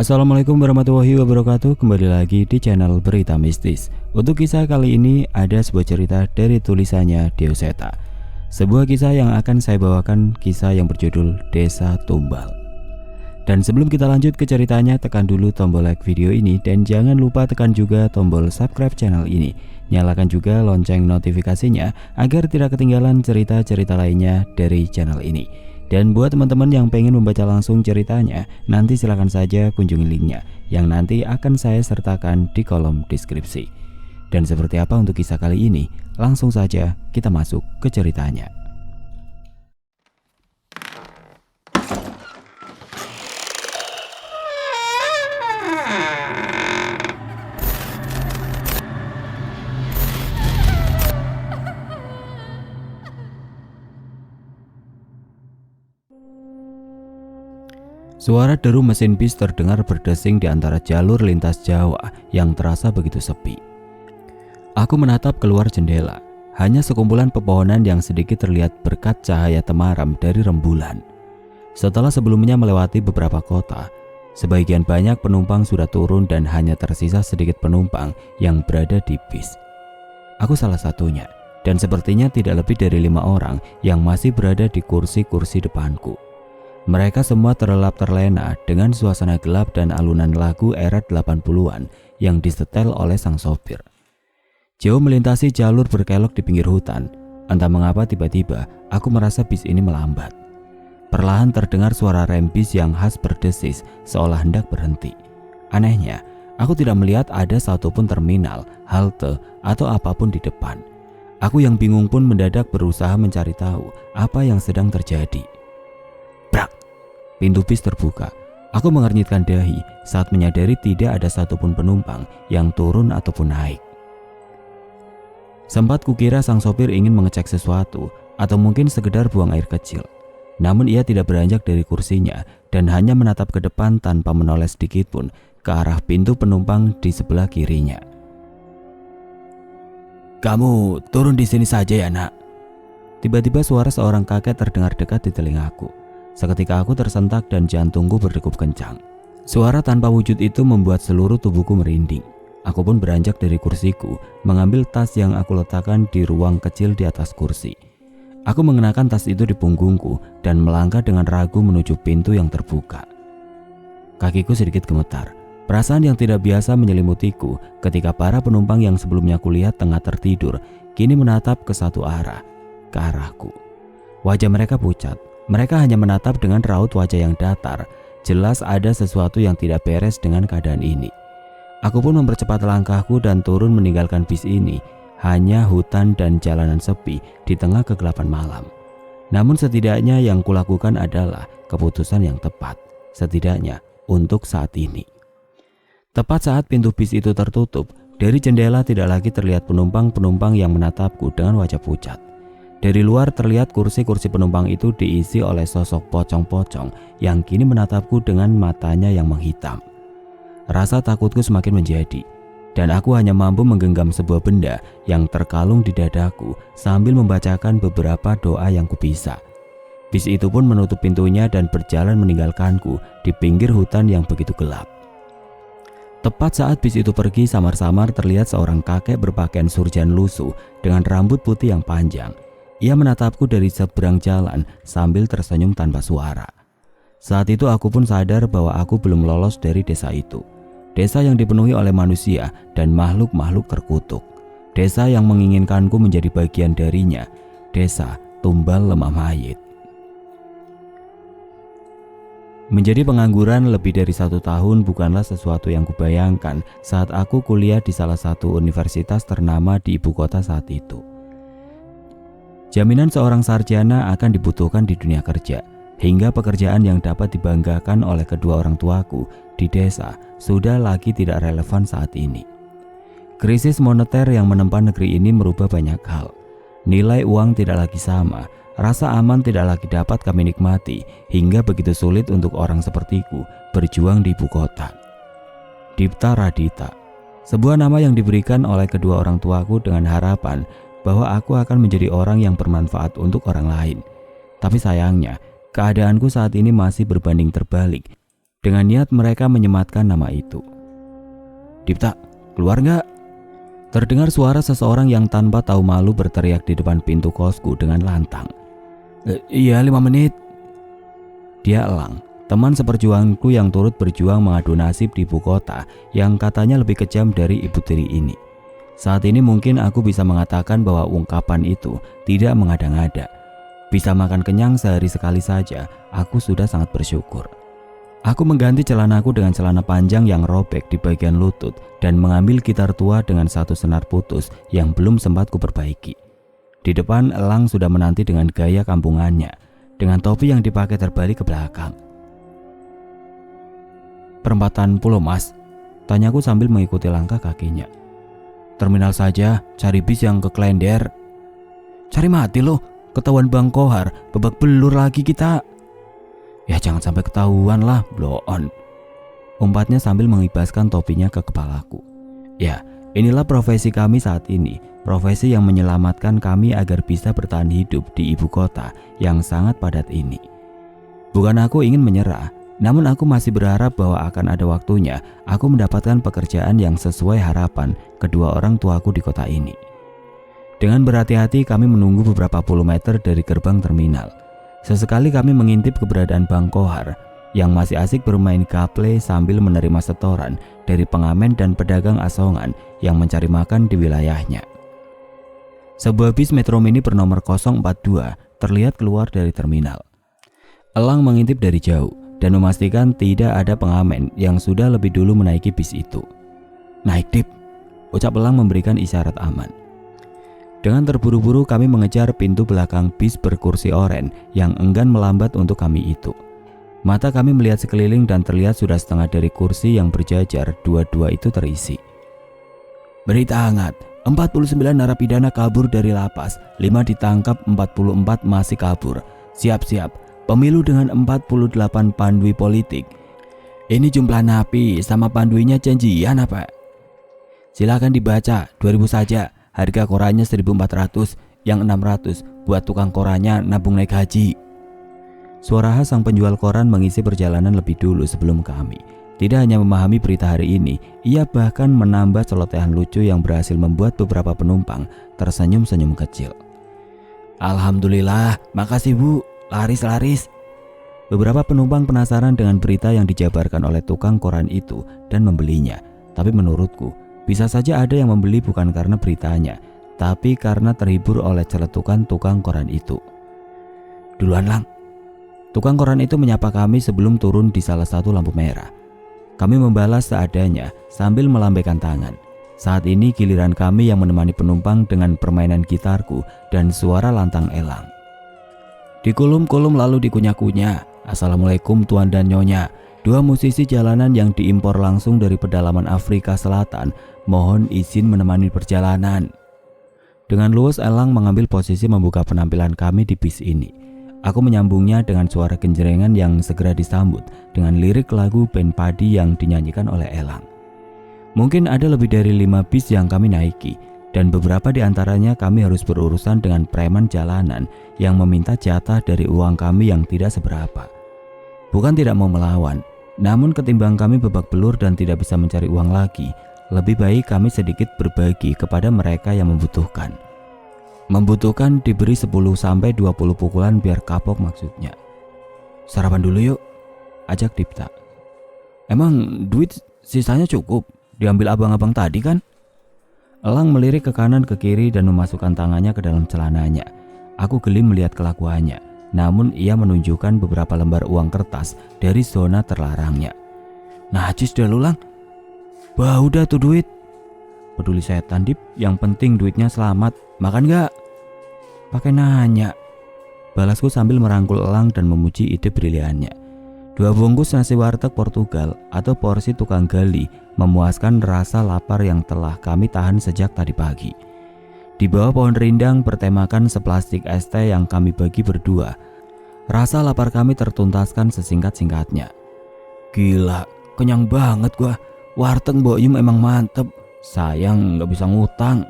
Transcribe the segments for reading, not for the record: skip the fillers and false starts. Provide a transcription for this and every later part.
Assalamualaikum warahmatullahi wabarakatuh. Kembali lagi di channel Berita Mistis. Untuk kisah kali ini ada sebuah cerita dari tulisannya Deoseta. Sebuah kisah yang akan saya bawakan, kisah yang berjudul Desa Tumbal. Dan sebelum kita lanjut ke ceritanya, tekan dulu tombol like video ini dan jangan lupa tekan juga tombol subscribe channel ini. Nyalakan juga lonceng notifikasinya agar tidak ketinggalan cerita-cerita lainnya dari channel ini. Dan buat teman-teman yang pengen membaca langsung ceritanya, nanti silahkan saja kunjungi linknya yang nanti akan saya sertakan di kolom deskripsi. Dan seperti apa untuk kisah kali ini? Langsung saja kita masuk ke ceritanya. Suara deru mesin bis terdengar berdesing di antara jalur lintas Jawa yang terasa begitu sepi. Aku menatap keluar jendela, hanya sekumpulan pepohonan yang sedikit terlihat berkat cahaya temaram dari rembulan. Setelah sebelumnya melewati beberapa kota, sebagian banyak penumpang sudah turun dan hanya tersisa sedikit penumpang yang berada di bis. Aku salah satunya, dan sepertinya tidak lebih dari 5 orang yang masih berada di kursi-kursi depanku. Mereka semua terlelap terlena dengan suasana gelap dan alunan lagu era 80-an yang disetel oleh sang sopir. Jauh melintasi jalur berkelok di pinggir hutan, entah mengapa tiba-tiba aku merasa bis ini melambat. Perlahan terdengar suara rem bis yang khas berdesis seolah hendak berhenti. Anehnya, aku tidak melihat ada satupun terminal, halte, atau apapun di depan. Aku yang bingung pun mendadak berusaha mencari tahu apa yang sedang terjadi. Brak! Pintu bis terbuka. Aku mengernyitkan dahi saat menyadari tidak ada satupun penumpang yang turun ataupun naik. Sempat kukira sang sopir ingin mengecek sesuatu atau mungkin sekedar buang air kecil. Namun ia tidak beranjak dari kursinya dan hanya menatap ke depan tanpa menoleh sedikit pun ke arah pintu penumpang di sebelah kirinya. "Kamu turun di sini saja ya, Nak." Tiba-tiba suara seorang kakek terdengar dekat di telingaku. Seketika aku tersentak dan jantungku berdegup kencang. Suara tanpa wujud itu membuat seluruh tubuhku merinding. Aku pun beranjak dari kursiku, mengambil tas yang aku letakkan di ruang kecil di atas kursi. Aku mengenakan tas itu di punggungku dan melangkah dengan ragu menuju pintu yang terbuka. Kakiku sedikit gemetar. Perasaan yang tidak biasa menyelimutiku ketika para penumpang yang sebelumnya kulihat tengah tertidur kini menatap ke satu arah, ke arahku. Wajah mereka pucat. Mereka hanya menatap dengan raut wajah yang datar. Jelas ada sesuatu yang tidak beres dengan keadaan ini. Aku pun mempercepat langkahku dan turun meninggalkan bis ini. Hanya hutan dan jalanan sepi di tengah kegelapan malam. Namun setidaknya yang kulakukan adalah keputusan yang tepat. Setidaknya untuk saat ini. Tepat saat pintu bis itu tertutup, dari jendela tidak lagi terlihat penumpang-penumpang yang menatapku dengan wajah pucat. Dari luar terlihat kursi-kursi penumpang itu diisi oleh sosok pocong-pocong yang kini menatapku dengan matanya yang menghitam. Rasa takutku semakin menjadi, dan aku hanya mampu menggenggam sebuah benda yang terkalung di dadaku sambil membacakan beberapa doa yang kubisa. Bis itu pun menutup pintunya dan berjalan meninggalkanku di pinggir hutan yang begitu gelap. Tepat saat bis itu pergi, samar-samar terlihat seorang kakek berpakaian surjan lusuh dengan rambut putih yang panjang. Ia menatapku dari seberang jalan sambil tersenyum tanpa suara. Saat itu aku pun sadar bahwa aku belum lolos dari desa itu. Desa yang dipenuhi oleh manusia dan makhluk-makhluk terkutuk. Desa yang menginginkanku menjadi bagian darinya. Desa Tumbal Lemah Mayit. Menjadi pengangguran lebih dari 1 tahun bukanlah sesuatu yang kubayangkan saat aku kuliah di salah satu universitas ternama di ibu kota saat itu. Jaminan seorang sarjana akan dibutuhkan di dunia kerja, hingga pekerjaan yang dapat dibanggakan oleh kedua orang tuaku di desa sudah lagi tidak relevan saat ini. Krisis moneter yang menempa negeri ini merubah banyak hal. Nilai uang tidak lagi sama, rasa aman tidak lagi dapat kami nikmati, hingga begitu sulit untuk orang sepertiku berjuang di ibu kota. Dipta Radita, sebuah nama yang diberikan oleh kedua orang tuaku dengan harapan bahwa aku akan menjadi orang yang bermanfaat untuk orang lain. Tapi sayangnya, keadaanku saat ini masih berbanding terbalik. dengan niat mereka menyematkan nama itu. "Dipta, keluar nggak?" Terdengar suara seseorang yang tanpa tahu malu berteriak di depan pintu kosku dengan lantang. Iya, 5 menit." Dia Elang, teman seperjuanganku yang turut berjuang mengadu nasib di ibu kota yang katanya lebih kejam dari ibu tiri ini. Saat ini mungkin aku bisa mengatakan bahwa ungkapan itu tidak mengada-ngada. Bisa makan kenyang sehari sekali saja, aku sudah sangat bersyukur. Aku mengganti celanaku dengan celana panjang yang robek di bagian lutut dan mengambil gitar tua dengan satu senar putus yang belum sempat kuperbaiki. Di depan Elang sudah menanti dengan gaya kampungannya, dengan topi yang dipakai terbalik ke belakang. "Perempatan Pulau Mas?" tanyaku sambil mengikuti langkah kakinya. "Terminal saja, cari bis yang ke Klender." "Cari mati loh, ketahuan Bang Kohar, babak belur lagi kita." "Ya jangan sampai ketahuan lah, blow on," umpatnya sambil mengibaskan topinya ke kepalaku. Ya, inilah profesi kami saat ini, profesi yang menyelamatkan kami agar bisa bertahan hidup di ibu kota yang sangat padat ini. Bukan aku ingin menyerah, namun aku masih berharap bahwa akan ada waktunya aku mendapatkan pekerjaan yang sesuai harapan kedua orang tuaku di kota ini. Dengan berhati-hati kami menunggu beberapa puluh meter dari gerbang terminal. Sesekali kami mengintip keberadaan Bang Kohar yang masih asik bermain gaple sambil menerima setoran dari pengamen dan pedagang asongan yang mencari makan di wilayahnya. Sebuah bis Metro Mini bernomor 042 terlihat keluar dari terminal. Elang mengintip dari jauh dan memastikan tidak ada pengamen yang sudah lebih dulu menaiki bis itu. "Naik, Dip," ucap Elang memberikan isyarat aman. Dengan terburu-buru kami mengejar pintu belakang bis berkursi oranye yang enggan melambat untuk kami itu. Mata kami melihat sekeliling dan terlihat sudah setengah dari kursi yang berjajar dua-dua itu terisi. "Berita hangat, 49 narapidana kabur dari lapas, 5 ditangkap, 44 masih kabur. Siap-siap, pemilu dengan 48 pandui politik. Ini jumlah napi sama panduinya janjian apa? Silakan dibaca, 2000 saja. Harga korannya 1.400, yang 600 buat tukang korannya nabung naik haji." Suara khas sang penjual koran mengisi perjalanan lebih dulu sebelum kami. Tidak hanya memahami berita hari ini, ia bahkan menambah celotehan lucu yang berhasil membuat beberapa penumpang tersenyum-senyum kecil. "Alhamdulillah, makasih Bu, laris-laris." Beberapa penumpang penasaran dengan berita yang dijabarkan oleh tukang koran itu dan membelinya. Tapi menurutku, bisa saja ada yang membeli bukan karena beritanya, tapi karena terhibur oleh celetukan tukang koran itu. "Duluan Lang." Tukang koran itu menyapa kami sebelum turun di salah satu lampu merah. Kami membalas seadanya sambil melambaikan tangan. Saat ini giliran kami yang menemani penumpang dengan permainan gitarku dan suara lantang Elang. Dikulum-kulum lalu dikunyah-kunyah. "Assalamualaikum Tuan dan Nyonya. Dua musisi jalanan yang diimpor langsung dari pedalaman Afrika Selatan, mohon izin menemani perjalanan." Dengan luwes Elang mengambil posisi membuka penampilan kami di bis ini. Aku menyambungnya dengan suara genjrengan yang segera disambut dengan lirik lagu band padi yang dinyanyikan oleh Elang. Mungkin ada lebih dari 5 bis yang kami naiki, dan beberapa di antaranya kami harus berurusan dengan preman jalanan yang meminta jatah dari uang kami yang tidak seberapa. Bukan tidak mau melawan, namun ketimbang kami babak belur dan tidak bisa mencari uang lagi, lebih baik kami sedikit berbagi kepada mereka yang membutuhkan. Membutuhkan diberi 10-20 pukulan biar kapok maksudnya. "Sarapan dulu yuk," ajak Dipta. "Emang duit sisanya cukup? Diambil abang-abang tadi kan?" Elang melirik ke kanan ke kiri dan memasukkan tangannya ke dalam celananya. Aku geli melihat kelakuannya, namun ia menunjukkan beberapa lembar uang kertas dari zona terlarangnya. "Najis dah lu Lang, bau dah tuh duit." "Peduli setan Dip, yang penting duitnya selamat. Makan gak?" "Pakai nanya," balasku sambil merangkul Elang dan memuji ide briliannya. 2 bungkus nasi warteg Portugal atau porsi tukang gali memuaskan rasa lapar yang telah kami tahan sejak tadi pagi. Di bawah pohon rindang bertemakan seplastik es teh yang kami bagi berdua, rasa lapar kami tertuntaskan sesingkat-singkatnya. "Gila, kenyang banget gua. Warteg Mbok Yum emang mantep. Sayang gak bisa ngutang."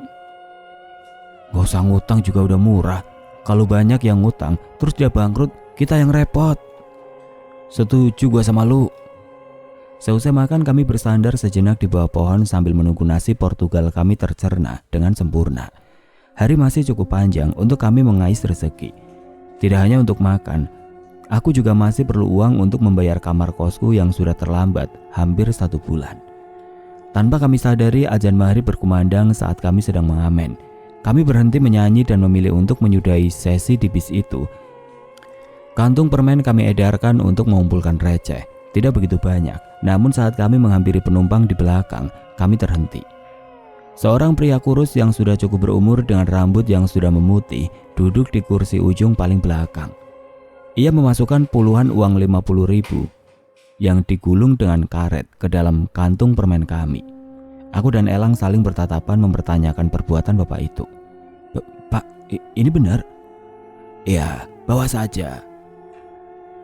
"Gak usah ngutang juga udah murah. Kalau banyak yang ngutang terus dia bangkrut, kita yang repot." "Setuju gua sama lu." Seusai makan kami bersandar sejenak di bawah pohon sambil menunggu nasi Portugal kami tercerna dengan sempurna. Hari masih cukup panjang untuk kami mengais rezeki. Tidak hanya untuk makan, aku juga masih perlu uang untuk membayar kamar kosku yang sudah terlambat hampir 1 bulan. Tanpa kami sadari azan maghrib berkumandang saat kami sedang mengamen. Kami berhenti menyanyi dan memilih untuk menyudahi sesi di bis itu. Kantung permen kami edarkan untuk mengumpulkan receh. Tidak begitu banyak, namun saat kami menghampiri penumpang di belakang, kami terhenti. Seorang pria kurus yang sudah cukup berumur dengan rambut yang sudah memutih duduk di kursi ujung paling belakang. Ia memasukkan puluhan uang 50.000 yang digulung dengan karet ke dalam kantung permen kami. Aku dan Elang saling bertatapan mempertanyakan perbuatan bapak itu. Pak, ini benar? Iya, bawa saja.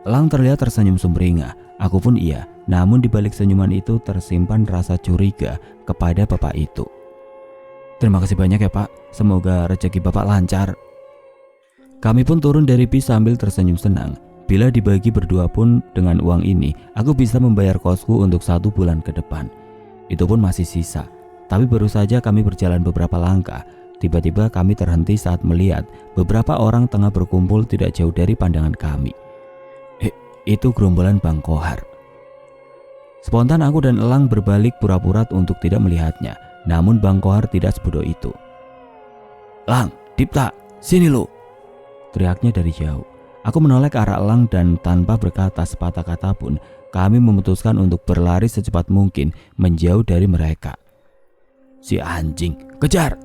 Elang terlihat tersenyum sumringah. Aku pun iya, namun di balik senyuman itu tersimpan rasa curiga kepada bapak itu. Terima kasih banyak ya Pak, semoga rezeki Bapak lancar. Kami pun turun dari bis sambil tersenyum senang. Bila dibagi berdua pun dengan uang ini, aku bisa membayar kosku untuk 1 bulan ke depan. Itu pun masih sisa. Tapi baru saja kami berjalan beberapa langkah, tiba-tiba kami terhenti saat melihat beberapa orang tengah berkumpul tidak jauh dari pandangan kami. Itu gerombolan Bang Kohar. Spontan aku dan Elang berbalik pura-pura untuk tidak melihatnya. Namun Bang Kohar tidak sebodoh itu. Lang, Dipta, sini lu, teriaknya dari jauh. Aku menoleh ke arah Elang dan tanpa berkata sepatah kata pun, kami memutuskan untuk berlari secepat mungkin menjauh dari mereka. Si anjing, kejar!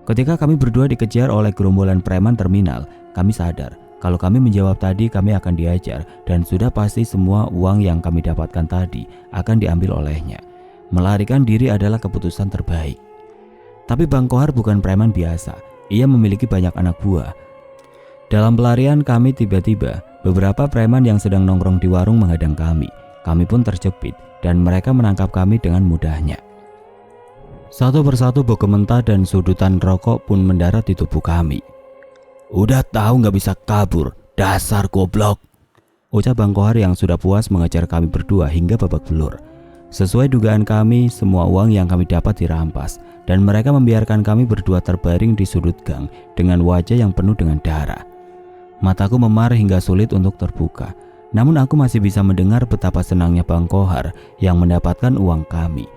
Ketika kami berdua dikejar oleh gerombolan preman terminal, kami sadar kalau kami menjawab tadi kami akan diajar dan sudah pasti semua uang yang kami dapatkan tadi akan diambil olehnya. Melarikan diri adalah keputusan terbaik. Tapi Bang Kohar bukan preman biasa. Ia memiliki banyak anak buah. Dalam pelarian kami tiba-tiba beberapa preman yang sedang nongkrong di warung menghadang kami. Kami pun terjepit dan mereka menangkap kami dengan mudahnya. Satu persatu bau mentah dan sudutan rokok pun mendarat di tubuh kami. Udah tahu gak bisa kabur, dasar goblok, ucap Bang Kohar yang sudah puas mengejar kami berdua hingga babak belur. Sesuai dugaan kami, semua uang yang kami dapat dirampas dan mereka membiarkan kami berdua terbaring di sudut gang dengan wajah yang penuh dengan darah. Mataku memar hingga sulit untuk terbuka, namun aku masih bisa mendengar betapa senangnya Bang Kohar yang mendapatkan uang kami.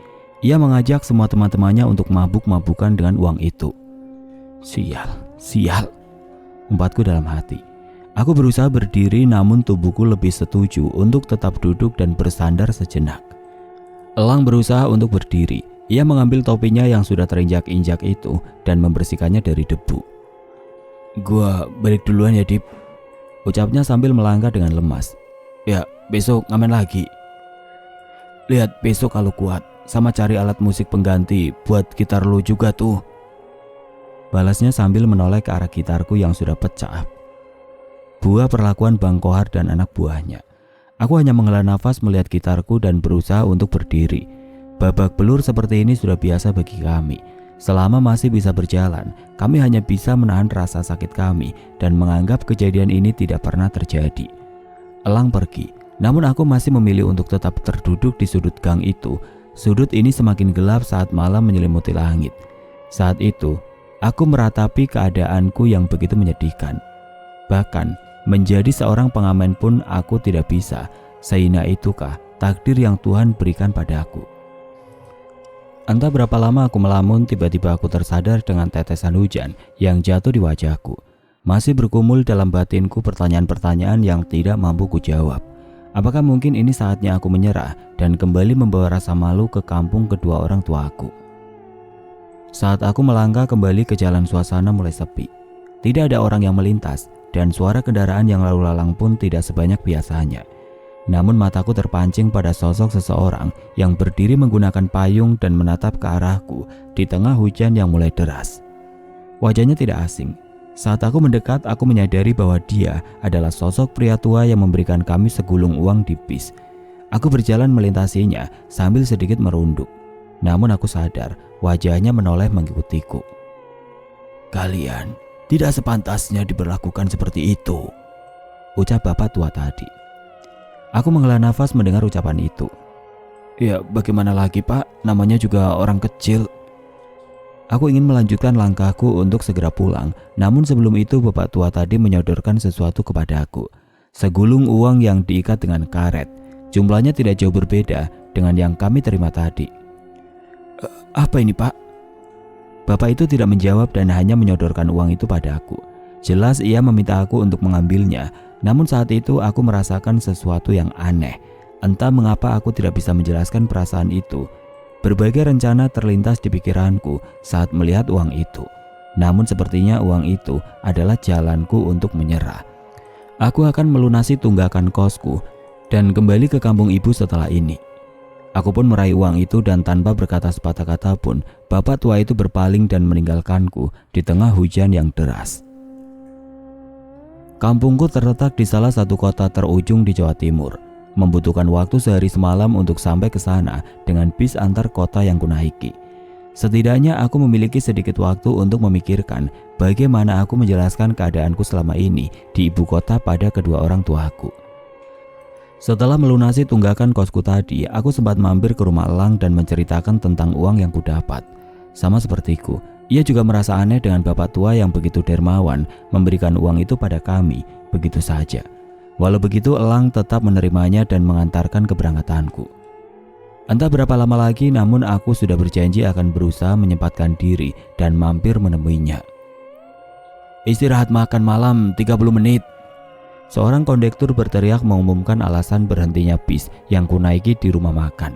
Ia mengajak semua teman-temannya untuk mabuk-mabukan dengan uang itu. Sial, umpatku dalam hati. Aku berusaha berdiri namun tubuhku lebih setuju untuk tetap duduk dan bersandar sejenak. Elang berusaha untuk berdiri. Ia mengambil topinya yang sudah terinjak-injak itu dan membersihkannya dari debu. Gua balik duluan ya Dip, ucapnya sambil melangkah dengan lemas. Ya besok ngamen lagi. Lihat besok kalau kuat, sama cari alat musik pengganti buat gitar lu juga tuh, balasnya sambil menoleh ke arah gitarku yang sudah pecah. Buah perlakuan Bang Kohar dan anak buahnya. Aku hanya menghela nafas melihat gitarku dan berusaha untuk berdiri. Babak belur seperti ini sudah biasa bagi kami. Selama masih bisa berjalan, kami hanya bisa menahan rasa sakit kami dan menganggap kejadian ini tidak pernah terjadi. Elang pergi, namun aku masih memilih untuk tetap terduduk di sudut gang itu. Sudut ini semakin gelap saat malam menyelimuti langit. Saat itu, aku meratapi keadaanku yang begitu menyedihkan. Bahkan, menjadi seorang pengamen pun aku tidak bisa. Sehina itukah takdir yang Tuhan berikan padaku. Entah berapa lama aku melamun, tiba-tiba aku tersadar dengan tetesan hujan yang jatuh di wajahku. Masih bergumul dalam batinku pertanyaan-pertanyaan yang tidak mampu kujawab. Apakah mungkin ini saatnya aku menyerah dan kembali membawa rasa malu ke kampung kedua orang tuaku? Saat aku melangkah kembali ke jalan, suasana mulai sepi. Tidak ada orang yang melintas dan suara kendaraan yang lalu lalang pun tidak sebanyak biasanya. Namun mataku terpancing pada sosok seseorang yang berdiri menggunakan payung dan menatap ke arahku di tengah hujan yang mulai deras. Wajahnya tidak asing. Saat aku mendekat, aku menyadari bahwa dia adalah sosok pria tua yang memberikan kami segulung uang di bis. Aku berjalan melintasinya sambil sedikit merunduk. Namun aku sadar wajahnya menoleh mengikutiku. Kalian tidak sepantasnya diperlakukan seperti itu, ucap bapak tua tadi. Aku menghela nafas mendengar ucapan itu. Ya bagaimana lagi Pak, namanya juga orang kecil. Aku ingin melanjutkan langkahku untuk segera pulang, namun sebelum itu bapak tua tadi menyodorkan sesuatu kepadaku. Segulung uang yang diikat dengan karet. Jumlahnya tidak jauh berbeda dengan yang kami terima tadi. Apa ini Pak? Bapak itu tidak menjawab dan hanya menyodorkan uang itu padaku. Jelas ia meminta aku untuk mengambilnya, namun saat itu aku merasakan sesuatu yang aneh. Entah mengapa aku tidak bisa menjelaskan perasaan itu. Berbagai rencana terlintas di pikiranku saat melihat uang itu. Namun sepertinya uang itu adalah jalanku untuk menyerah. Aku akan melunasi tunggakan kosku dan kembali ke kampung ibu setelah ini. Aku pun meraih uang itu dan tanpa berkata sepatah kata pun, bapak tua itu berpaling dan meninggalkanku di tengah hujan yang deras. Kampungku terletak di salah satu kota terujung di Jawa Timur. Membutuhkan waktu sehari semalam untuk sampai ke sana dengan bis antar kota yang kunaiki. Setidaknya aku memiliki sedikit waktu untuk memikirkan bagaimana aku menjelaskan keadaanku selama ini di ibu kota pada kedua orang tuaku. Setelah melunasi tunggakan kosku tadi, aku sempat mampir ke rumah Elang dan menceritakan tentang uang yang kudapat. Sama sepertiku, ia juga merasa aneh dengan bapak tua yang begitu dermawan memberikan uang itu pada kami begitu saja. Walau begitu, Elang tetap menerimanya dan mengantarkan keberangkatanku. Entah berapa lama lagi, namun aku sudah berjanji akan berusaha menyempatkan diri dan mampir menemuinya. Istirahat makan malam 30 menit. Seorang kondektur berteriak mengumumkan alasan berhentinya bis yang kunaiki di rumah makan.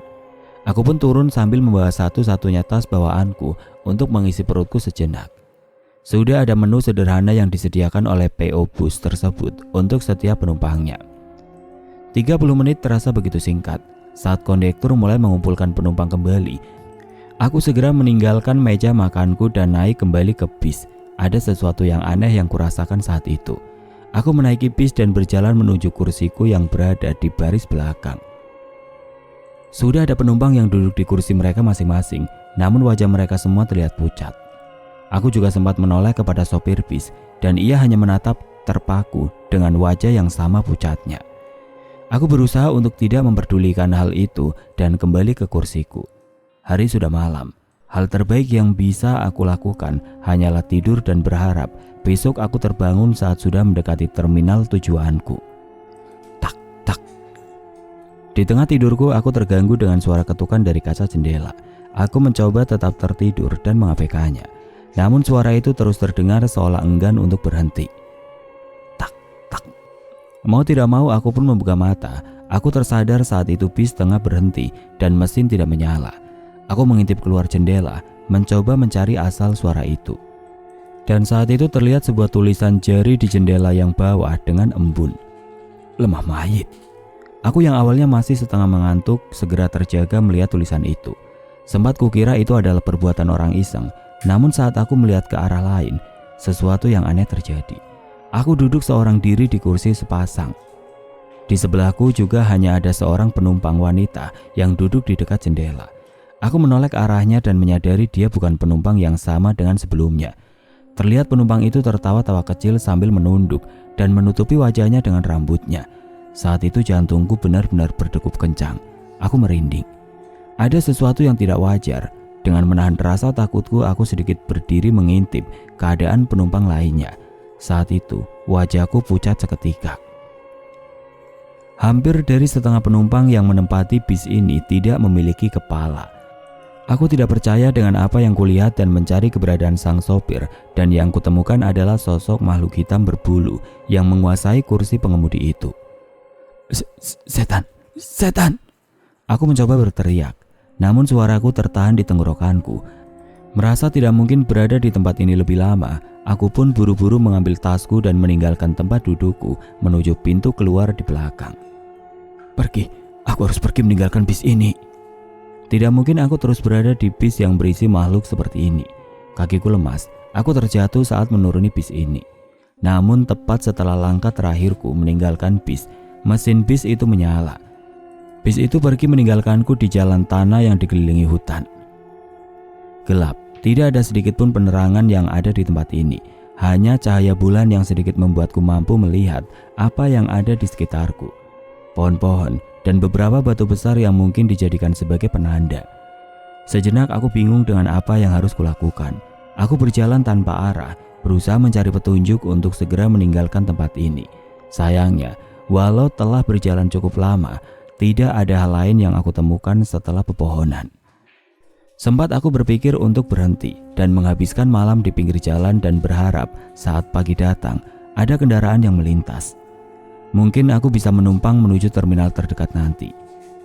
Aku pun turun sambil membawa satu-satunya tas bawaanku untuk mengisi perutku sejenak. Sudah ada menu sederhana yang disediakan oleh PO bus tersebut untuk setiap penumpangnya. 30 menit terasa begitu singkat. Saat kondektur mulai mengumpulkan penumpang kembali, aku segera meninggalkan meja makanku dan naik kembali ke bis. Ada sesuatu yang aneh yang kurasakan saat itu. Aku menaiki bis dan berjalan menuju kursiku yang berada di baris belakang. Sudah ada penumpang yang duduk di kursi mereka masing-masing, namun wajah mereka semua terlihat pucat. Aku juga sempat menoleh kepada sopir bis dan ia hanya menatap terpaku dengan wajah yang sama pucatnya. Aku berusaha untuk tidak memperdulikan hal itu dan kembali ke kursiku. Hari sudah malam. Hal terbaik yang bisa aku lakukan hanyalah tidur dan berharap besok aku terbangun saat sudah mendekati terminal tujuanku. Tak, tak. Di tengah tidurku aku terganggu dengan suara ketukan dari kaca jendela. Aku mencoba tetap tertidur dan mengabaikannya. Namun suara itu terus terdengar seolah enggan untuk berhenti. Tak, tak. Mau tidak mau aku pun membuka mata. Aku tersadar saat itu bis tengah berhenti dan mesin tidak menyala. Aku mengintip keluar jendela, mencoba mencari asal suara itu. Dan saat itu terlihat sebuah tulisan jari di jendela yang bawah dengan embun. Lemah mayit. Aku yang awalnya masih setengah mengantuk segera terjaga melihat tulisan itu. Sempat kukira itu adalah perbuatan orang iseng. Namun saat aku melihat ke arah lain, sesuatu yang aneh terjadi. Aku duduk seorang diri di kursi sepasang. Di sebelahku juga hanya ada seorang penumpang wanita yang duduk di dekat jendela. Aku menoleh ke arahnya dan menyadari dia bukan penumpang yang sama dengan sebelumnya. Terlihat penumpang itu tertawa-tawa kecil sambil menunduk dan menutupi wajahnya dengan rambutnya. Saat itu jantungku benar-benar berdegup kencang. Aku merinding. Ada sesuatu yang tidak wajar. Dengan menahan rasa takutku, aku sedikit berdiri mengintip keadaan penumpang lainnya. Saat itu, wajahku pucat seketika. Hampir dari setengah penumpang yang menempati bis ini tidak memiliki kepala. Aku tidak percaya dengan apa yang kulihat dan mencari keberadaan sang sopir, dan yang kutemukan adalah sosok makhluk hitam berbulu yang menguasai kursi pengemudi itu. Setan, setan! Aku mencoba berteriak. Namun suaraku tertahan di tenggorokanku. Merasa tidak mungkin berada di tempat ini lebih lama, aku pun buru-buru mengambil tasku dan meninggalkan tempat dudukku menuju pintu keluar di belakang. Pergi, aku harus pergi meninggalkan bis ini. Tidak mungkin aku terus berada di bis yang berisi makhluk seperti ini. Kakiku lemas, aku terjatuh saat menuruni bis ini. Namun tepat setelah langkah terakhirku meninggalkan bis, mesin bis itu menyala. Bis itu pergi meninggalkanku di jalan tanah yang dikelilingi hutan. Gelap, tidak ada sedikit pun penerangan yang ada di tempat ini. Hanya cahaya bulan yang sedikit membuatku mampu melihat apa yang ada di sekitarku. Pohon-pohon dan beberapa batu besar yang mungkin dijadikan sebagai penanda. Sejenak aku bingung dengan apa yang harus kulakukan. Aku berjalan tanpa arah, berusaha mencari petunjuk untuk segera meninggalkan tempat ini. Sayangnya, walau telah berjalan cukup lama, tidak ada hal lain yang aku temukan setelah pepohonan. Sempat aku berpikir untuk berhenti dan menghabiskan malam di pinggir jalan dan berharap saat pagi datang ada kendaraan yang melintas. Mungkin aku bisa menumpang menuju terminal terdekat nanti.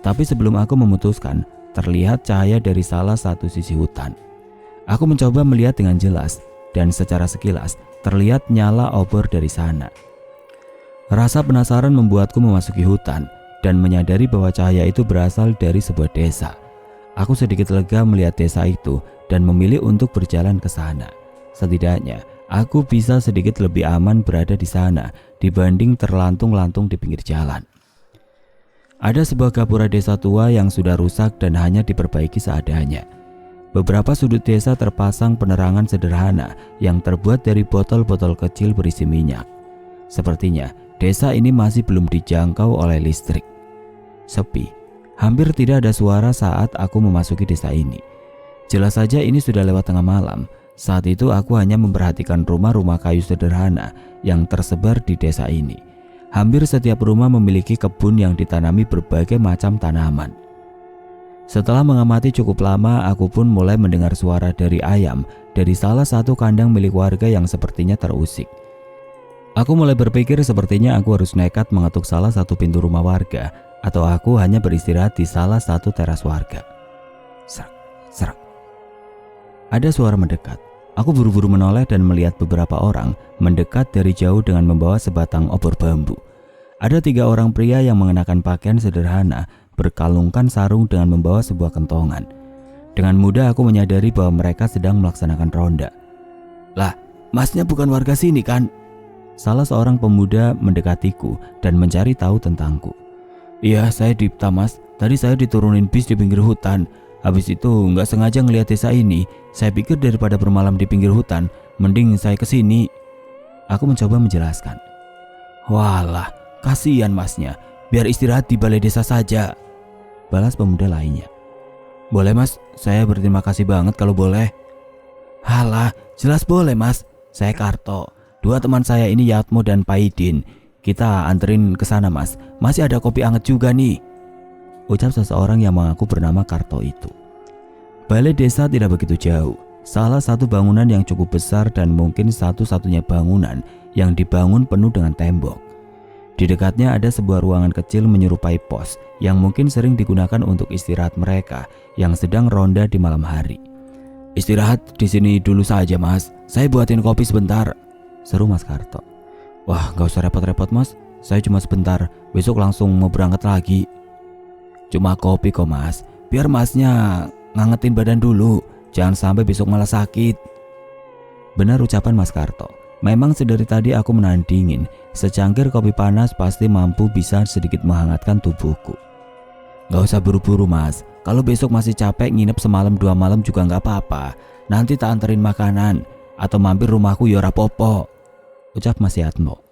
Tapi sebelum aku memutuskan, terlihat cahaya dari salah satu sisi hutan. Aku mencoba melihat dengan jelas dan secara sekilas terlihat nyala obor dari sana. Rasa penasaran membuatku memasuki hutan dan menyadari bahwa cahaya itu berasal dari sebuah desa. Aku sedikit lega melihat desa itu dan memilih untuk berjalan ke sana. Setidaknya, aku bisa sedikit lebih aman berada di sana dibanding terlantung-lantung di pinggir jalan. Ada sebuah gapura desa tua yang sudah rusak dan hanya diperbaiki seadanya. Beberapa sudut desa terpasang penerangan sederhana yang terbuat dari botol-botol kecil berisi minyak. Sepertinya, desa ini masih belum dijangkau oleh listrik. Sepi. Hampir tidak ada suara saat aku memasuki desa ini. Jelas saja ini sudah lewat tengah malam. Saat itu aku hanya memperhatikan rumah-rumah kayu sederhana yang tersebar di desa ini. Hampir setiap rumah memiliki kebun yang ditanami berbagai macam tanaman. Setelah mengamati cukup lama, aku pun mulai mendengar suara dari ayam dari salah satu kandang milik warga yang sepertinya terusik. Aku mulai berpikir sepertinya aku harus nekat mengetuk salah satu pintu rumah warga, atau aku hanya beristirahat di salah satu teras warga. Serak, serak. Ada suara mendekat. Aku buru-buru menoleh dan melihat beberapa orang mendekat dari jauh dengan membawa sebatang obor bambu. Ada 3 orang pria yang mengenakan pakaian sederhana, berkalungkan sarung dengan membawa sebuah kentongan. Dengan mudah aku menyadari bahwa mereka sedang melaksanakan ronda. Lah, masnya bukan warga sini kan? Salah seorang pemuda mendekatiku dan mencari tahu tentangku. Iya, saya Dipta mas. Tadi saya diturunin bis di pinggir hutan. Habis itu nggak sengaja ngeliat desa ini. Saya pikir daripada bermalam di pinggir hutan, mending saya kesini. Aku mencoba menjelaskan. Walah, kasihan masnya. Biar istirahat di balai desa saja, balas pemuda lainnya. Boleh mas, saya berterima kasih banget kalau boleh. Halah, jelas boleh mas. Saya Karto. 2 teman saya ini Yatmo dan Paidin. Kita anterin ke sana mas. Masih ada kopi anget juga nih, ucap seseorang yang mengaku bernama Karto itu. Balai desa tidak begitu jauh. Salah satu bangunan yang cukup besar dan mungkin satu-satunya bangunan yang dibangun penuh dengan tembok. Di dekatnya ada sebuah ruangan kecil menyerupai pos yang mungkin sering digunakan untuk istirahat mereka yang sedang ronda di malam hari. Istirahat di sini dulu saja mas. Saya buatin kopi sebentar, seru Mas Karto. Wah, gak usah repot-repot mas, saya cuma sebentar, besok langsung mau berangkat lagi. Cuma kopi kok mas, biar masnya ngangetin badan dulu, jangan sampai besok malah sakit. Benar ucapan Mas Karto. Memang sedari tadi aku menahan dingin, secangkir kopi panas pasti mampu bisa sedikit menghangatkan tubuhku. Gak usah buru-buru mas, kalau besok masih capek nginep semalam 2 malam juga gak apa-apa. Nanti tak anterin makanan, atau mampir rumahku ya ora popo, ucap Mas Yatmo.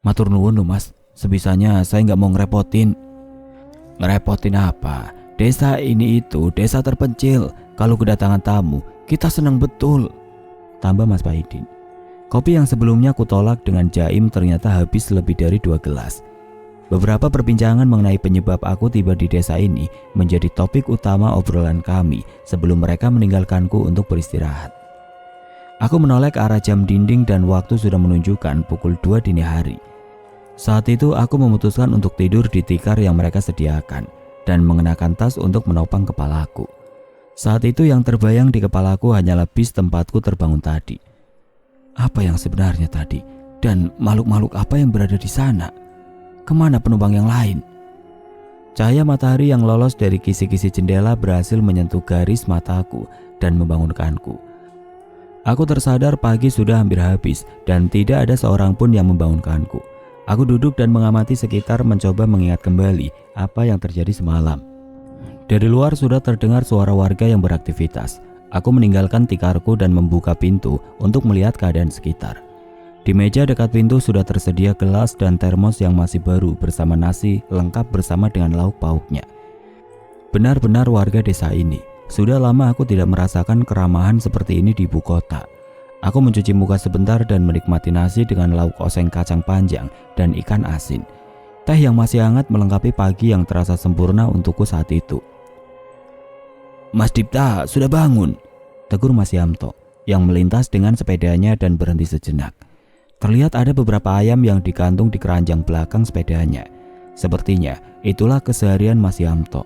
Matur nuwun loh mas, sebisanya saya nggak mau ngerepotin. Ngerepotin apa? Desa ini itu desa terpencil. Kalau kedatangan tamu, kita senang betul, tambah Mas Paidin. Kopi yang sebelumnya kutolak dengan jaim ternyata habis lebih dari 2 gelas. Beberapa perbincangan mengenai penyebab aku tiba di desa ini menjadi topik utama obrolan kami sebelum mereka meninggalkanku untuk beristirahat. Aku menoleh ke arah jam dinding dan waktu sudah menunjukkan pukul 2 dini hari. Saat itu aku memutuskan untuk tidur di tikar yang mereka sediakan dan mengenakan tas untuk menopang kepalaku. Saat itu yang terbayang di kepalaku hanyalah bis tempatku terbangun tadi. Apa yang sebenarnya tadi? Dan makhluk-makhluk apa yang berada di sana? Kemana penumpang yang lain? Cahaya matahari yang lolos dari kisi-kisi jendela berhasil menyentuh garis mataku dan membangunkanku. Aku tersadar pagi sudah hampir habis dan tidak ada seorang pun yang membangunkanku. Aku duduk dan mengamati sekitar mencoba mengingat kembali apa yang terjadi semalam. Dari luar sudah terdengar suara warga yang beraktivitas. Aku meninggalkan tikarku dan membuka pintu untuk melihat keadaan sekitar. Di meja dekat pintu sudah tersedia gelas dan termos yang masih baru bersama nasi lengkap bersama dengan lauk pauknya. Benar-benar warga desa ini. Sudah lama aku tidak merasakan keramahan seperti ini di ibu kota. Aku mencuci muka sebentar dan menikmati nasi dengan lauk oseng kacang panjang dan ikan asin. Teh yang masih hangat melengkapi pagi yang terasa sempurna untukku saat itu. "Mas Dipta sudah bangun," tegur Mas Yamto yang melintas dengan sepedanya dan berhenti sejenak. Terlihat ada beberapa ayam yang digantung di keranjang belakang sepedanya. Sepertinya itulah keseharian Mas Yamto.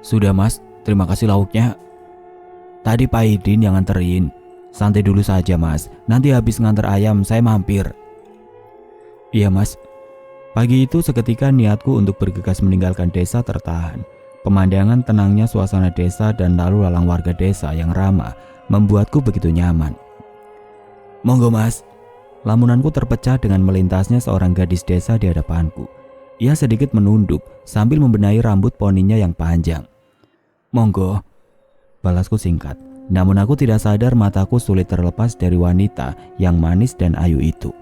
"Sudah Mas, terima kasih lauknya. Tadi Pak Idin yang nganterin. Santai dulu saja Mas, nanti habis nganter ayam saya mampir." "Iya Mas." Pagi itu seketika niatku untuk bergegas meninggalkan desa tertahan. Pemandangan tenangnya suasana desa dan lalu lalang warga desa yang ramah membuatku begitu nyaman. "Monggo Mas." Lamunanku terpecah dengan melintasnya seorang gadis desa di hadapanku. Ia sedikit menunduk sambil membenahi rambut poninya yang panjang. "Monggo," balasku singkat. Namun aku tidak sadar mataku sulit terlepas dari wanita yang manis dan ayu itu.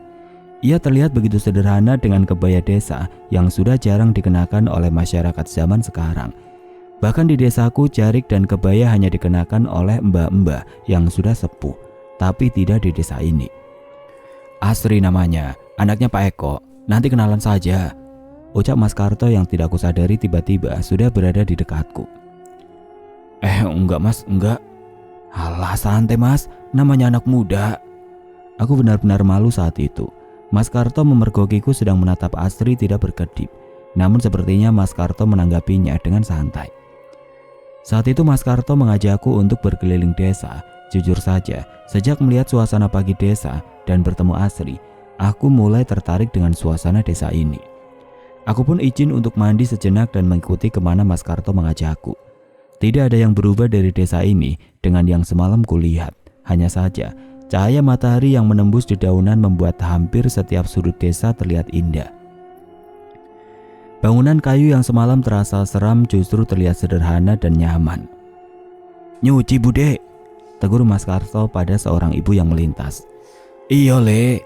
Ia terlihat begitu sederhana dengan kebaya desa yang sudah jarang dikenakan oleh masyarakat zaman sekarang. Bahkan di desaku jarik dan kebaya hanya dikenakan oleh mbak-mbak yang sudah sepuh, tapi tidak di desa ini. "Asri namanya, anaknya Pak Eko, nanti kenalan saja," ucap Mas Karto yang tidak kusadari tiba-tiba sudah berada di dekatku. Enggak Mas, enggak." "Alah santai Mas, namanya anak muda." Aku benar-benar malu saat itu. Mas Karto memergokiku sedang menatap Asri tidak berkedip. Namun sepertinya Mas Karto menanggapinya dengan santai. Saat itu Mas Karto mengajakku untuk berkeliling desa. Jujur saja, sejak melihat suasana pagi desa dan bertemu Asri, aku mulai tertarik dengan suasana desa ini. Aku pun izin untuk mandi sejenak dan mengikuti kemana Mas Karto mengajakku. Tidak ada yang berubah dari desa ini dengan yang semalam kulihat. Hanya saja, cahaya matahari yang menembus dedaunan membuat hampir setiap sudut desa terlihat indah. Bangunan kayu yang semalam terasa seram justru terlihat sederhana dan nyaman. "Nyuci Bude," tegur Mas Karto pada seorang ibu yang melintas. "Iya Le."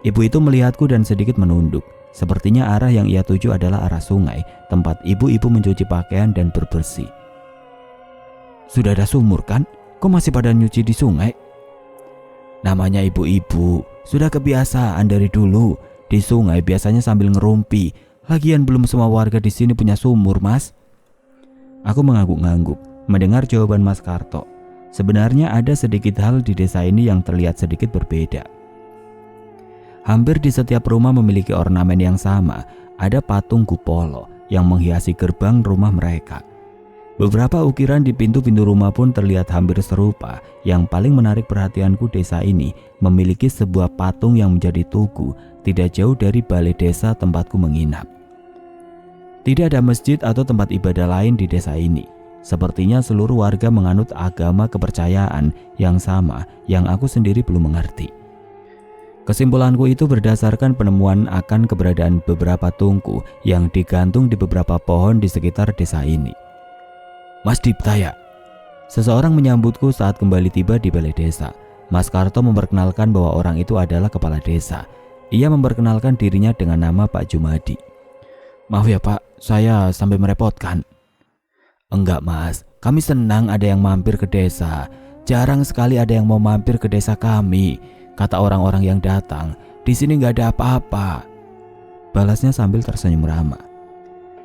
Ibu itu melihatku dan sedikit menunduk. Sepertinya arah yang ia tuju adalah arah sungai, tempat ibu-ibu mencuci pakaian dan berbersih. "Sudah ada sumur kan? Kok masih pada nyuci di sungai?" "Namanya ibu-ibu, sudah kebiasaan dari dulu. Di sungai biasanya sambil ngerumpi. Lagian belum semua warga di sini punya sumur, Mas." Aku mengangguk-ngangguk mendengar jawaban Mas Karto. Sebenarnya ada sedikit hal di desa ini yang terlihat sedikit berbeda. Hampir di setiap rumah memiliki ornamen yang sama. Ada patung Gupolo yang menghiasi gerbang rumah mereka. Beberapa ukiran di pintu-pintu rumah pun terlihat hampir serupa. Yang paling menarik perhatianku, desa ini memiliki sebuah patung yang menjadi tugu tidak jauh dari balai desa tempatku menginap. Tidak ada masjid atau tempat ibadah lain di desa ini. Sepertinya seluruh warga menganut agama kepercayaan yang sama yang aku sendiri belum mengerti. Kesimpulanku itu berdasarkan penemuan akan keberadaan beberapa tungku yang digantung di beberapa pohon di sekitar desa ini. "Mas Dipta ya?" Seseorang menyambutku saat kembali tiba di balai desa. Mas Karto memperkenalkan bahwa orang itu adalah kepala desa. Ia memperkenalkan dirinya dengan nama Pak Jumadi. "Maaf ya Pak, saya sampai merepotkan." "Enggak Mas, kami senang ada yang mampir ke desa. Jarang sekali ada yang mau mampir ke desa kami. Kata orang-orang yang datang, di sini nggak ada apa-apa," balasnya sambil tersenyum ramah.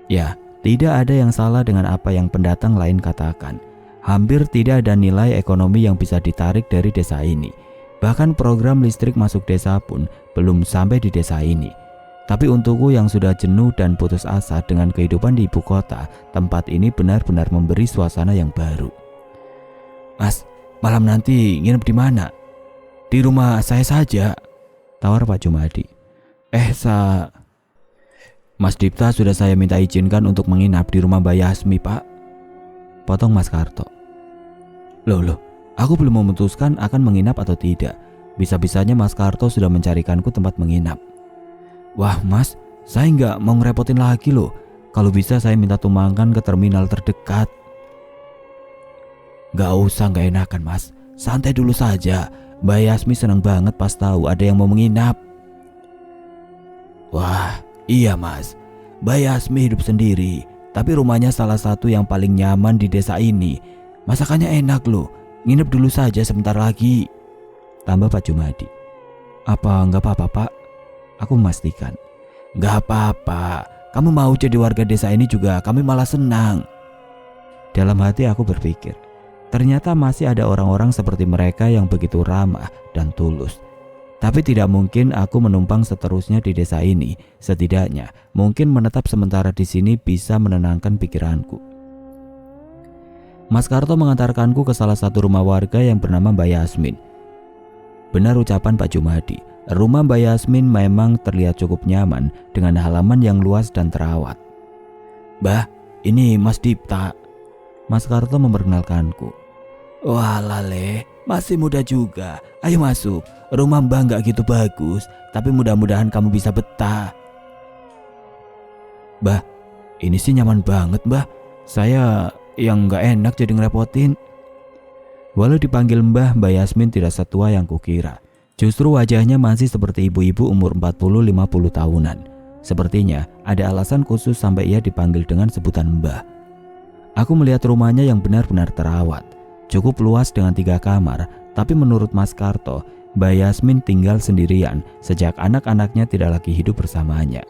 Ya, tidak ada yang salah dengan apa yang pendatang lain katakan. Hampir tidak ada nilai ekonomi yang bisa ditarik dari desa ini. Bahkan program listrik masuk desa pun belum sampai di desa ini. Tapi untukku yang sudah jenuh dan putus asa dengan kehidupan di ibu kota, tempat ini benar-benar memberi suasana yang baru. "Mas, malam nanti nginep di mana?" "Di rumah saya saja," tawar Pak Jumadi. "Mas Dipta sudah saya minta izinkan untuk menginap di rumah Mbak Yasmi, Pak," potong Mas Karto. Loh, aku belum memutuskan akan menginap atau tidak. Bisa-bisanya Mas Karto sudah mencarikanku tempat menginap. "Wah Mas, saya nggak mau ngerepotin lagi loh. Kalau bisa saya minta tumangkan ke terminal terdekat." "Nggak usah, nggak enakan Mas. santai dulu saja. Mbak Yasmin senang banget pas tahu ada yang mau menginap. Wah, iya mas. Mbak Yasmin hidup sendiri, tapi rumahnya salah satu yang paling nyaman di desa ini. Masakannya enak loh. Nginep dulu saja sebentar lagi, tambah Pak Jumadi. Apa enggak apa-apa Pak? Aku memastikan. Enggak apa-apa. Kamu mau jadi warga desa ini juga kami malah senang. Dalam hati aku berpikir, ternyata masih ada orang-orang seperti mereka yang begitu ramah dan tulus. Tapi tidak mungkin aku menumpang seterusnya di desa ini. Setidaknya mungkin menetap sementara di sini bisa menenangkan pikiranku. Mas Karto mengantarkanku ke salah satu rumah warga yang bernama Mbak Yasmin. Benar ucapan Pak Jumadi, rumah Mbak Yasmin memang terlihat cukup nyaman dengan halaman yang luas dan terawat. Mbah, ini Mas Dipta. Mas Karto memperkenalkanku. Wah lale, masih muda juga. Ayo masuk, rumah Mbah nggak gitu bagus, tapi mudah-mudahan kamu bisa betah. Mbah, ini sih nyaman banget Mbah. Saya yang nggak enak jadi ngerepotin. Walau dipanggil Mbah Yasmin tidak setua yang kukira. Justru wajahnya masih seperti ibu-ibu umur 40-50 tahunan. Sepertinya ada alasan khusus sampai ia dipanggil dengan sebutan Mbah. Aku melihat rumahnya yang benar-benar terawat. Cukup luas dengan 3 kamar, tapi menurut Mas Karto, Mbak Yasmin tinggal sendirian sejak anak-anaknya tidak lagi hidup bersamanya.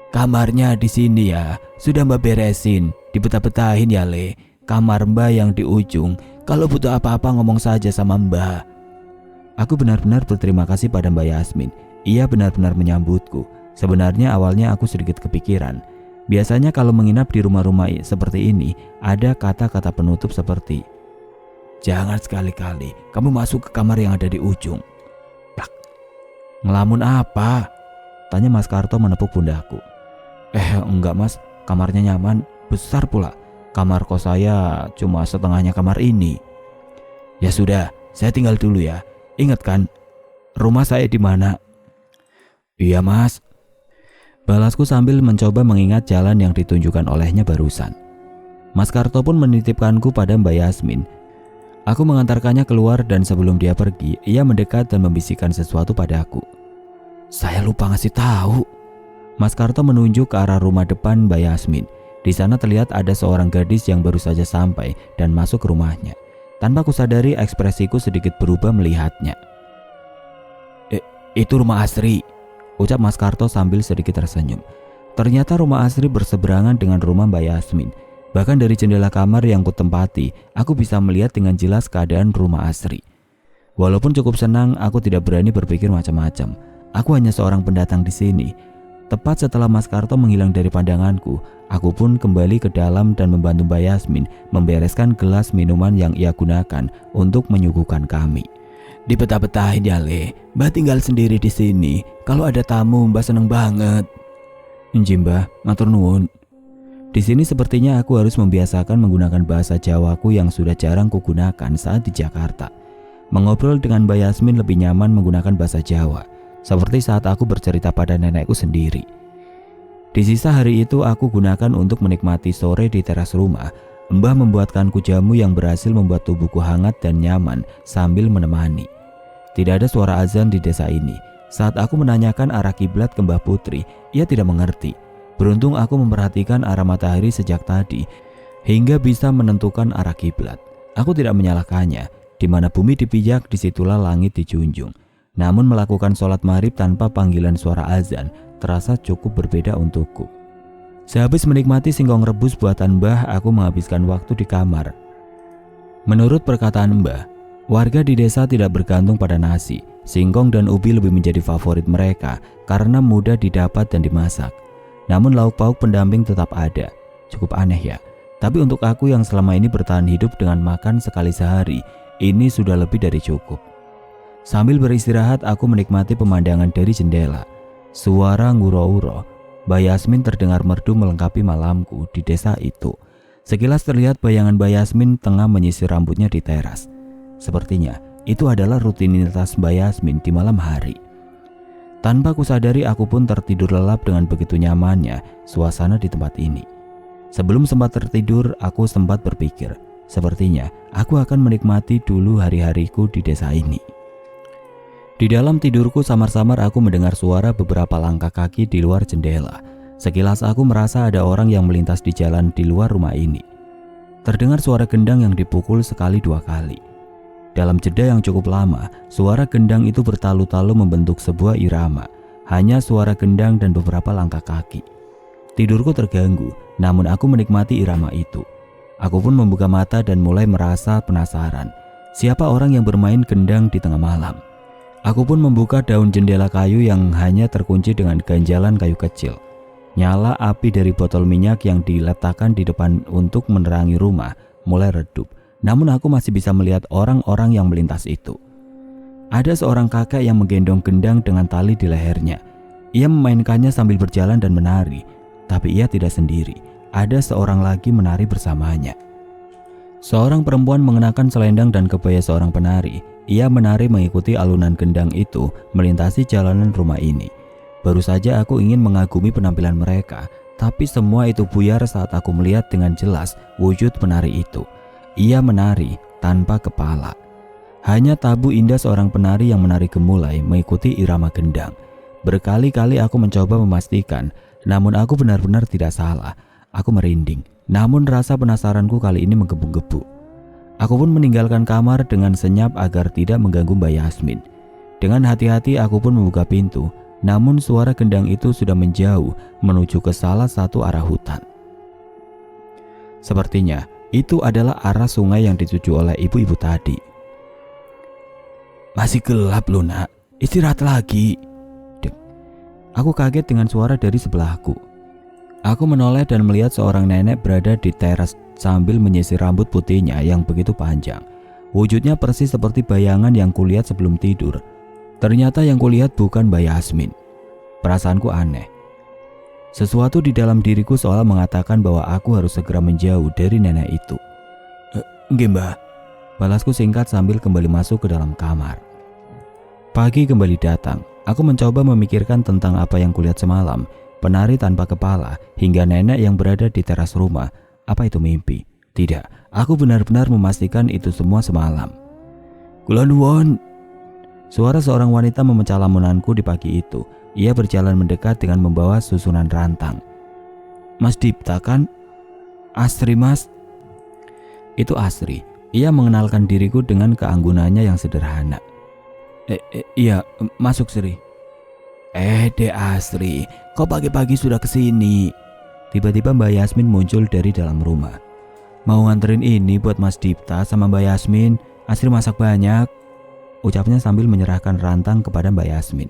Kamarnya di sini ya, sudah Mbak beresin, dibetah-betahin ya Le. Kamar Mbak yang di ujung, kalau butuh apa-apa ngomong saja sama Mbak. Aku benar-benar berterima kasih pada Mbak Yasmin. Ia benar-benar menyambutku. Sebenarnya awalnya aku sedikit kepikiran. Biasanya kalau menginap di rumah-rumah seperti ini, ada kata-kata penutup seperti, jangan sekali-kali kamu masuk ke kamar yang ada di ujung. Plak. Ngelamun apa? Tanya Mas Karto menepuk pundakku. Enggak mas, kamarnya nyaman, besar pula. Kamar kos saya cuma setengahnya kamar ini. Ya sudah, saya tinggal dulu ya. Ingat kan, rumah saya di mana? Iya mas. Balasku sambil mencoba mengingat jalan yang ditunjukkan olehnya barusan. Mas Karto pun menitipkanku pada Mbak Yasmin. Aku mengantarkannya keluar dan sebelum dia pergi, ia mendekat dan membisikkan sesuatu padaku. Saya lupa ngasih tahu. Mas Karto menunjuk ke arah rumah depan Mbak Yasmin. Di sana terlihat ada seorang gadis yang baru saja sampai dan masuk ke rumahnya. Tanpa kusadari ekspresiku sedikit berubah melihatnya. Itu rumah Asri, ucap Mas Karto sambil sedikit tersenyum. Ternyata rumah Asri berseberangan dengan rumah Mbak Yasmin. Bahkan dari jendela kamar yang kutempati, aku bisa melihat dengan jelas keadaan rumah Asri. Walaupun cukup senang, aku tidak berani berpikir macam-macam. Aku hanya seorang pendatang di sini. Tepat setelah Mas Karto menghilang dari pandanganku, aku pun kembali ke dalam dan membantu Mbak Yasmin membereskan gelas minuman yang ia gunakan untuk menyuguhkan kami. Dibetah-betahin ya Le, Mbak tinggal sendiri di sini. Kalau ada tamu Mbak seneng banget. Nji Mbah, matur nuwun. Di sini sepertinya aku harus membiasakan menggunakan bahasa Jawaku yang sudah jarang kugunakan saat di Jakarta. Mengobrol dengan Mbak Yasmin lebih nyaman menggunakan bahasa Jawa. Seperti saat aku bercerita pada nenekku sendiri. Di sisa hari itu aku gunakan untuk menikmati sore di teras rumah. Mbah membuatkanku jamu yang berhasil membuat tubuhku hangat dan nyaman sambil menemani. Tidak ada suara azan di desa ini. Saat aku menanyakan arah kiblat ke Mbah Putri, ia tidak mengerti. Beruntung aku memperhatikan arah matahari sejak tadi hingga bisa menentukan arah kiblat. Aku tidak menyalahkannya. Di mana bumi dipijak, disitulah langit dijunjung. Namun melakukan sholat maghrib tanpa panggilan suara azan terasa cukup berbeda untukku. Sehabis menikmati singkong rebus buatan Mbah, aku menghabiskan waktu di kamar. Menurut perkataan Mbah, warga di desa tidak bergantung pada nasi. Singkong dan ubi lebih menjadi favorit mereka karena mudah didapat dan dimasak. Namun lauk pauk pendamping tetap ada. Cukup aneh ya. Tapi untuk aku yang selama ini bertahan hidup dengan makan sekali sehari, ini sudah lebih dari cukup. Sambil beristirahat, aku menikmati pemandangan dari jendela. Suara nguro-uro Mbak Yasmin terdengar merdu melengkapi malamku di desa itu. Sekilas terlihat bayangan Mbak Yasmin tengah menyisir rambutnya di teras. Sepertinya itu adalah rutinitas Mbak Yasmin di malam hari. Tanpa kusadari, aku pun tertidur lelap dengan begitu nyamannya suasana di tempat ini. Sebelum sempat tertidur, aku sempat berpikir, Sepertinya aku akan menikmati dulu hari-hariku di desa ini. Di dalam tidurku samar-samar aku mendengar suara beberapa langkah kaki di luar jendela. Sekilas aku merasa ada orang yang melintas di jalan di luar rumah ini. Terdengar suara gendang yang dipukul sekali dua kali. Dalam jeda yang cukup lama, suara gendang itu bertalu-talu membentuk sebuah irama. Hanya suara gendang dan beberapa langkah kaki. Tidurku terganggu, namun aku menikmati irama itu. Aku pun membuka mata dan mulai merasa penasaran. Siapa orang yang bermain gendang di tengah malam? Aku pun membuka daun jendela kayu yang hanya terkunci dengan ganjalan kayu kecil. Nyala api dari botol minyak yang diletakkan di depan untuk menerangi rumah mulai redup. Namun aku masih bisa melihat orang-orang yang melintas itu. Ada seorang kakek yang menggendong gendang dengan tali di lehernya. Ia memainkannya sambil berjalan dan menari. Tapi ia tidak sendiri. Ada seorang lagi menari bersamanya. Seorang perempuan mengenakan selendang dan kebaya seorang penari. Ia menari mengikuti alunan gendang itu melintasi jalanan rumah ini. Baru saja aku ingin mengagumi penampilan mereka, tapi semua itu buyar saat aku melihat dengan jelas wujud penari itu. Ia menari tanpa kepala. Hanya tabu indah seorang penari yang menari gemulai mengikuti irama gendang. Berkali-kali aku mencoba memastikan, namun aku benar-benar tidak salah. Aku merinding, namun rasa penasaranku kali ini menggebu-gebu. Aku pun meninggalkan kamar dengan senyap agar tidak mengganggu Mbak Yasmin. Dengan hati-hati aku pun membuka pintu, namun suara gendang itu sudah menjauh menuju ke salah satu arah hutan. Sepertinya itu adalah arah sungai yang dituju oleh ibu-ibu tadi. Masih gelap loh nak, istirahat lagi. Dek. Aku kaget dengan suara dari sebelahku. Aku menoleh dan melihat seorang nenek berada di teras sambil menyisir rambut putihnya yang begitu panjang. Wujudnya persis seperti bayangan yang kulihat sebelum tidur. Ternyata yang kulihat bukan Mbak Yasmin. Perasaanku aneh. Sesuatu di dalam diriku seolah mengatakan bahwa aku harus segera menjauh dari nenek itu. Nggih mbak, balasku singkat sambil kembali masuk ke dalam kamar. Pagi kembali datang. Aku mencoba memikirkan tentang apa yang kulihat semalam. Penari tanpa kepala hingga nenek yang berada di teras rumah. Apa itu mimpi? Tidak, aku benar-benar memastikan itu semua semalam. Kula nuwun. Suara seorang wanita memecah lamunanku di pagi itu. Ia berjalan mendekat dengan membawa susunan rantang. Mas Dipta kan? Asri mas? Itu Asri. Ia mengenalkan diriku dengan keanggunannya yang sederhana. Iya, masuk Sri. Dek Asri, kok pagi-pagi sudah kesini? Tiba-tiba Mbak Yasmin muncul dari dalam rumah. Mau nganterin ini buat Mas Dipta sama Mbak Yasmin. Asri masak banyak, ucapnya sambil menyerahkan rantang kepada Mbak Yasmin.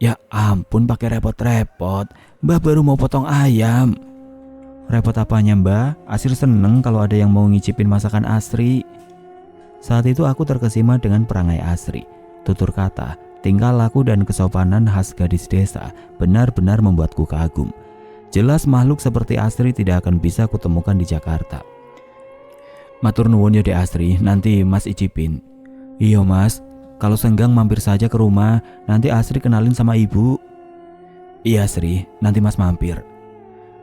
Ya ampun pakai repot-repot, Mbak baru mau potong ayam. Repot apanya Mbak? Asri seneng kalau ada yang mau ngicipin masakan Asri. Saat itu aku terkesima dengan perangai Asri. Tutur kata, tingkah laku dan kesopanan khas gadis desa benar-benar membuatku kagum. Jelas makhluk seperti Asri tidak akan bisa kutemukan di Jakarta. Matur nuwun ya Dek Asri, nanti Mas icipin. Iya Mas, kalau senggang mampir saja ke rumah, nanti Asri kenalin sama ibu. Iya Asri, nanti Mas mampir.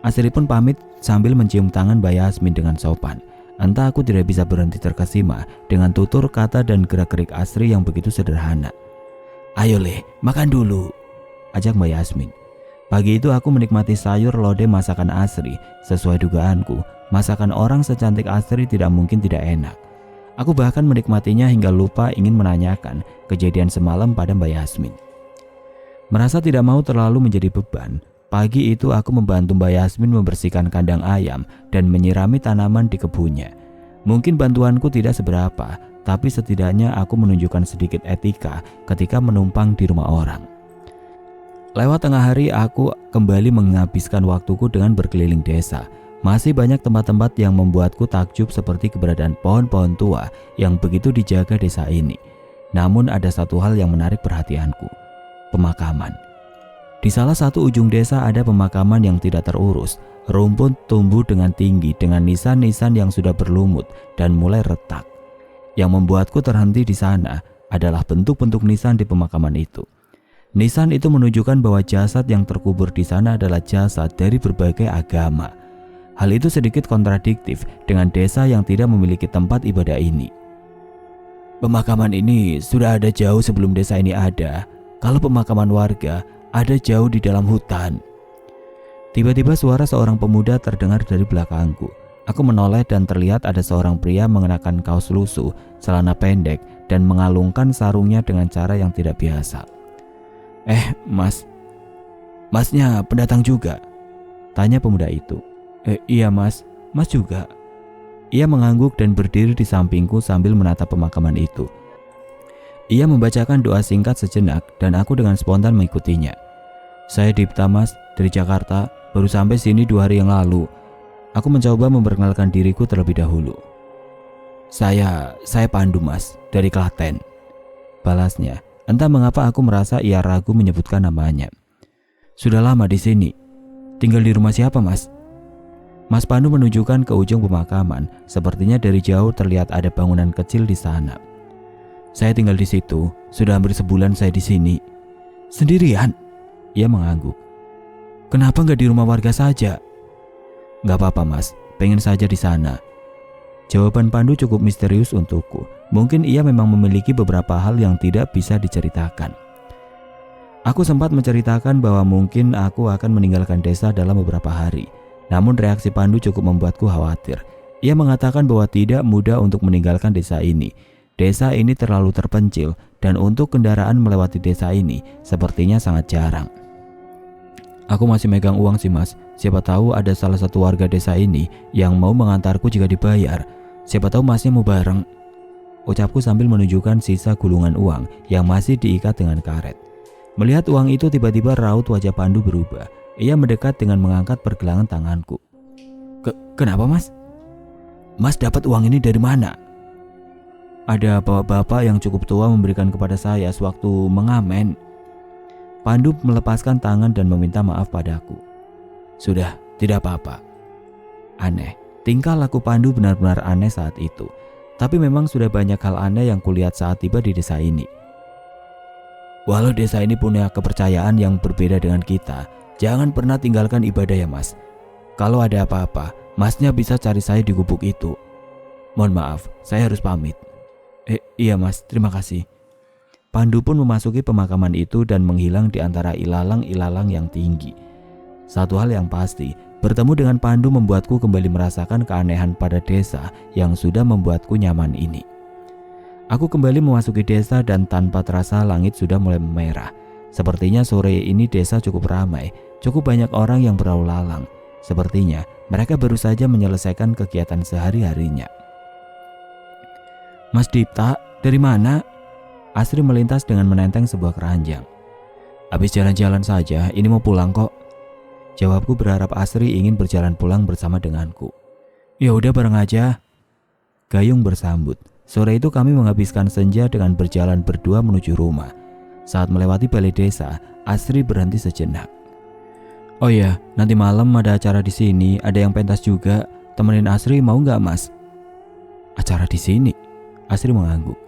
Asri pun pamit sambil mencium tangan Mbak Yasmin dengan sopan. Entah aku tidak bisa berhenti terkesima dengan tutur kata dan gerak-gerik Asri yang begitu sederhana. Ayo Le, makan dulu, ajak Mbak Yasmin. Pagi itu aku menikmati sayur lodeh masakan Asri. Sesuai dugaanku, masakan orang secantik Asri tidak mungkin tidak enak. Aku bahkan menikmatinya hingga lupa ingin menanyakan kejadian semalam pada Mbak Yasmin. Merasa tidak mau terlalu menjadi beban, pagi itu aku membantu Mbak Yasmin membersihkan kandang ayam dan menyirami tanaman di kebunnya. Mungkin bantuanku tidak seberapa, tapi setidaknya aku menunjukkan sedikit etika ketika menumpang di rumah orang. Lewat tengah hari aku kembali menghabiskan waktuku dengan berkeliling desa. Masih banyak tempat-tempat yang membuatku takjub seperti keberadaan pohon-pohon tua yang begitu dijaga desa ini. Namun ada satu hal yang menarik perhatianku, pemakaman. Di salah satu ujung desa ada pemakaman yang tidak terurus. Rumput tumbuh dengan tinggi dengan nisan-nisan yang sudah berlumut dan mulai retak. Yang membuatku terhenti di sana adalah bentuk-bentuk nisan di pemakaman itu. Nisan itu menunjukkan bahwa jasad yang terkubur di sana adalah jasad dari berbagai agama. Hal itu sedikit kontradiktif dengan desa yang tidak memiliki tempat ibadah ini. Pemakaman ini sudah ada jauh sebelum desa ini ada. Kalau pemakaman warga ada jauh di dalam hutan. Tiba-tiba suara seorang pemuda terdengar dari belakangku. Aku menoleh dan terlihat ada seorang pria mengenakan kaos lusuh, celana pendek, dan mengalungkan sarungnya dengan cara yang tidak biasa. Mas, masnya pendatang juga? Tanya pemuda itu. Iya mas, mas juga. Ia mengangguk dan berdiri di sampingku sambil menatap pemakaman itu. Ia membacakan doa singkat sejenak dan aku dengan spontan mengikutinya. Saya Dipta mas, dari Jakarta, baru sampai sini 2 hari yang lalu. Aku mencoba memperkenalkan diriku terlebih dahulu. Saya Pandu mas, dari Klaten. Balasnya, entah mengapa aku merasa ia ragu menyebutkan namanya. Sudah lama di sini. Tinggal di rumah siapa mas? Mas Pandu menunjukkan ke ujung pemakaman. Sepertinya dari jauh terlihat ada bangunan kecil di sana. Saya tinggal di situ. Sudah hampir sebulan saya di sini. Sendirian? Ia mengangguk. Kenapa nggak di rumah warga saja? Nggak apa-apa mas, pengen saja di sana. Jawaban Pandu cukup misterius untukku. Mungkin ia memang memiliki beberapa hal yang tidak bisa diceritakan. Aku sempat menceritakan bahwa mungkin aku akan meninggalkan desa dalam beberapa hari. Namun reaksi Pandu cukup membuatku khawatir. Ia mengatakan bahwa tidak mudah untuk meninggalkan desa ini. Desa ini terlalu terpencil dan untuk kendaraan melewati desa ini sepertinya sangat jarang. Aku masih megang uang sih mas. Siapa tahu ada salah satu warga desa ini yang mau mengantarku jika dibayar. Siapa tahu masnya mau bareng. Ucapku sambil menunjukkan sisa gulungan uang yang masih diikat dengan karet. Melihat uang itu tiba-tiba raut wajah Pandu berubah. Ia mendekat dengan mengangkat pergelangan tanganku. Kenapa mas? Mas dapat uang ini dari mana? Ada bapak-bapak yang cukup tua memberikan kepada saya sewaktu mengamen. Pandu melepaskan tangan dan meminta maaf padaku. Sudah, tidak apa-apa. Aneh, tingkah laku Pandu benar-benar aneh saat itu. Tapi memang sudah banyak hal aneh yang kulihat saat tiba di desa ini. Walau desa ini punya kepercayaan yang berbeda dengan kita, jangan pernah tinggalkan ibadah ya mas. Kalau ada apa-apa, masnya bisa cari saya di gubuk itu. Mohon maaf, saya harus pamit. Iya mas, terima kasih. Pandu pun memasuki pemakaman itu dan menghilang di antara ilalang-ilalang yang tinggi. Satu hal yang pasti, bertemu dengan Pandu membuatku kembali merasakan keanehan pada desa yang sudah membuatku nyaman ini. Aku kembali memasuki desa dan tanpa terasa langit sudah mulai memerah. Sepertinya sore ini desa cukup ramai, cukup banyak orang yang berlalu lalang. Sepertinya mereka baru saja menyelesaikan kegiatan sehari-harinya. Mas Dipta, dari mana? Asri melintas dengan menenteng sebuah keranjang. Habis jalan-jalan saja, ini mau pulang kok. Jawabku berharap Asri ingin berjalan pulang bersama denganku. Ya udah bareng aja. Gayung bersambut. Sore itu kami menghabiskan senja dengan berjalan berdua menuju rumah. Saat melewati balai desa, Asri berhenti sejenak. Oh ya, nanti malam ada acara di sini, ada yang pentas juga. Temenin Asri mau nggak mas? Acara di sini? Asri mengangguk.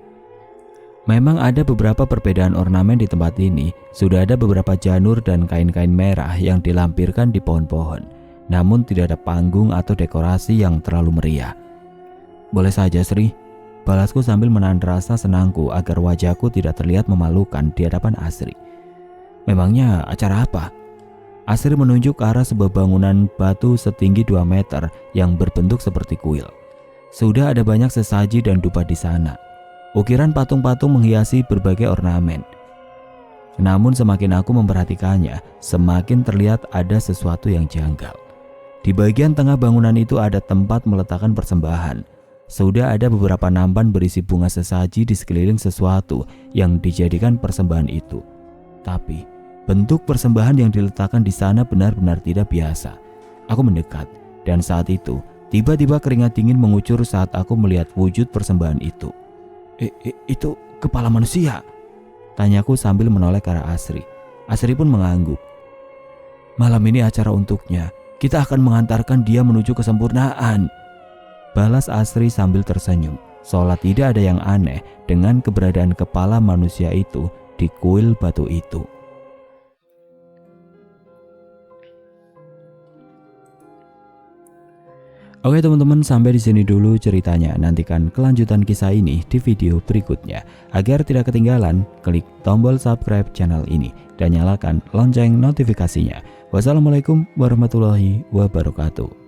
Memang ada beberapa perbedaan ornamen di tempat ini. Sudah ada beberapa janur dan kain-kain merah yang dilampirkan di pohon-pohon. Namun tidak ada panggung atau dekorasi yang terlalu meriah. Boleh saja Sri, balasku sambil menahan rasa senangku agar wajahku tidak terlihat memalukan di hadapan Asri. Memangnya acara apa? Asri menunjuk ke arah sebuah bangunan batu setinggi 2 meter yang berbentuk seperti kuil. Sudah ada banyak sesaji dan dupa di sana. Ukiran patung-patung menghiasi berbagai ornamen. Namun semakin aku memperhatikannya, semakin terlihat ada sesuatu yang janggal. Di bagian tengah bangunan itu ada tempat meletakkan persembahan. Sudah ada beberapa nampan berisi bunga sesaji di sekeliling sesuatu yang dijadikan persembahan itu. Tapi bentuk persembahan yang diletakkan di sana benar-benar tidak biasa. Aku mendekat dan saat itu tiba-tiba keringat dingin mengucur saat aku melihat wujud persembahan itu. Itu kepala manusia? Tanyaku sambil menoleh ke arah Asri. Asri pun mengangguk. Malam ini acara untuknya. Kita akan mengantarkan dia menuju kesempurnaan. Balas Asri sambil tersenyum, seolah tidak ada yang aneh dengan keberadaan kepala manusia itu di kuil batu itu. Oke teman-teman, sampai di sini dulu ceritanya. Nantikan kelanjutan kisah ini di video berikutnya. Agar tidak ketinggalan, klik tombol subscribe channel ini dan nyalakan lonceng notifikasinya. Wassalamualaikum warahmatullahi wabarakatuh.